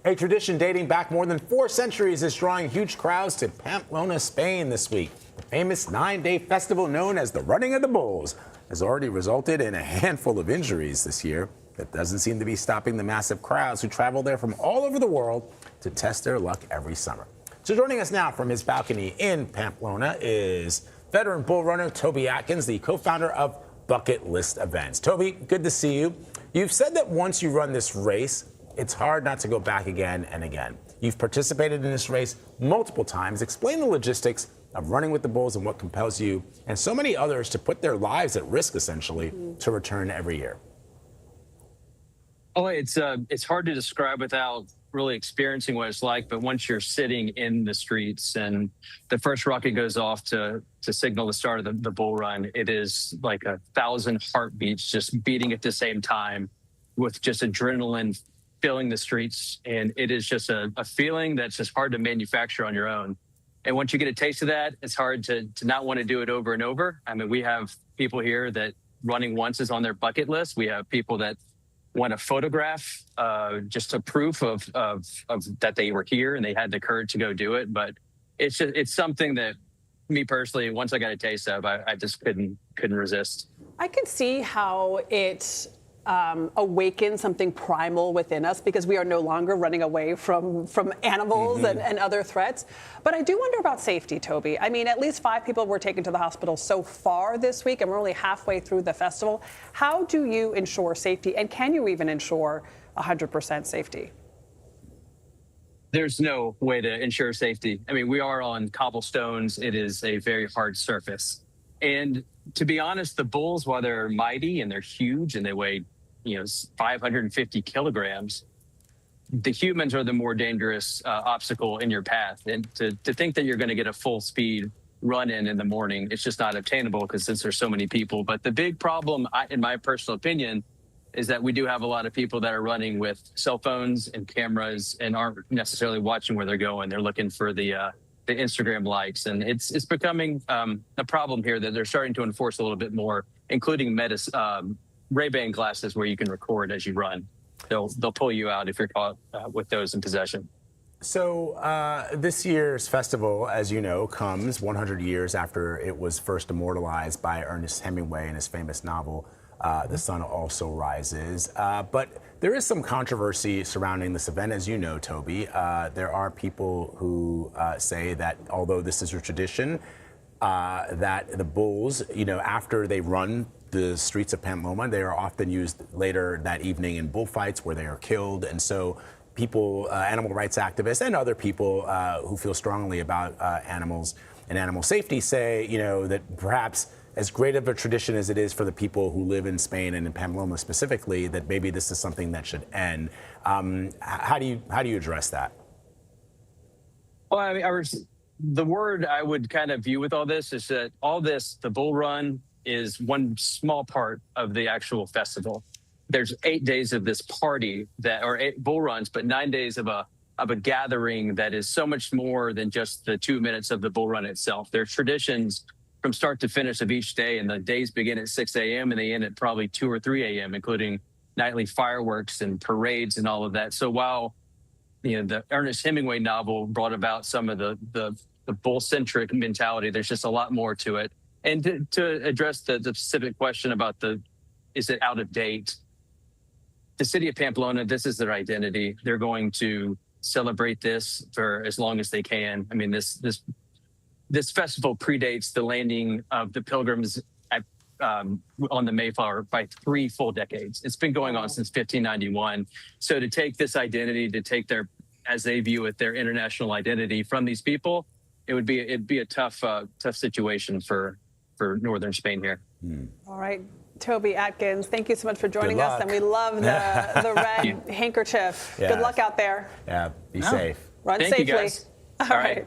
A tradition dating back more than 4 centuries is drawing huge crowds to Pamplona, Spain this week. The famous 9-day festival known as the Running of the Bulls has already resulted in a handful of injuries this year. That doesn't seem to be stopping the massive crowds who travel there from all over the world to test their luck every summer. So joining us now from his balcony in Pamplona is veteran bull runner Toby Atkins, the co-founder of Bucket List Events. Toby, good to see you. You've said that once you run this race, it's hard not to go back again and again. You've participated in this race multiple times. Explain the logistics of running with the bulls and what compels you and so many others to put their lives at risk, essentially, to return every year. Oh, it's hard to describe without really experiencing what it's like. But once you're sitting in the streets and the first rocket goes off to signal the start of the bull run, it is like 1,000 heartbeats just beating at the same time with just adrenaline filling the streets. And it is just a feeling that's just hard to manufacture on your own. And once you get a taste of that, it's hard to not want to do it over and over. I mean, we have people here that running once is on their bucket list. We have people that want to photograph just a proof of that they were here and they had the courage to go do it. But it's something that me personally, once I got a taste of, I just couldn't resist. I can see how it awakens something primal within us because we are no longer running away from animals and other threats. But I do wonder about safety, Toby. I mean, at least 5 people were taken to the hospital so far this week, and we're only halfway through the festival. How do you ensure safety, and can you even ensure 100% safety? There's no way to ensure safety. I mean, we are on cobblestones. It is a very hard surface. And to be honest, the bulls, while they're mighty and they're huge and they weigh 550 kilograms, the humans are the more dangerous obstacle in your path. And to think that you're going to get a full speed run in the morning, it's just not obtainable because since there's so many people. But the big problem, in my personal opinion, is that we do have a lot of people that are running with cell phones and cameras and aren't necessarily watching where they're going. They're looking for the Instagram likes. And it's becoming a problem here that they're starting to enforce a little bit more, including Ray-Ban glasses where you can record as you run. They'll pull you out if you're caught with those in possession. So this year's festival, as you know, comes 100 years after it was first immortalized by Ernest Hemingway in his famous novel, The Sun Also Rises. But there is some controversy surrounding this event, as you know, Toby. There are people who say that although this is a tradition, that the bulls, after they run the streets of Pamplona, they are often used later that evening in bullfights where they are killed. And so people, animal rights activists and other people who feel strongly about animals and animal safety say, that perhaps as great of a tradition as it is for the people who live in Spain and in Pamplona specifically, that maybe this is something that should end. How do you address that? Well, I mean, the word I would kind of view with all this is that the bull run is one small part of the actual festival. There's 8 days of this party or 8 bull runs, but 9 days of a gathering that is so much more than just the 2 minutes of the bull run itself. There's traditions from start to finish of each day, and the days begin at 6 a.m. and they end at probably 2 or 3 a.m., including nightly fireworks and parades and all of that. So while the Ernest Hemingway novel brought about some of the bull-centric mentality, there's just a lot more to it. And to address the specific question about is it out of date? The city of Pamplona, this is their identity. They're going to celebrate this for as long as they can. I mean, this festival predates the landing of the Pilgrims on the Mayflower by 3 full decades. It's been going on since 1591. So to take this identity, to take as they view it, their international identity from these people, it'd be a tough situation for northern Spain here. All right, Toby Atkins, thank you so much for joining us, and we love the red handkerchief. Yeah. Good luck out there. Yeah, be safe. Run Thank safely. You guys. All right.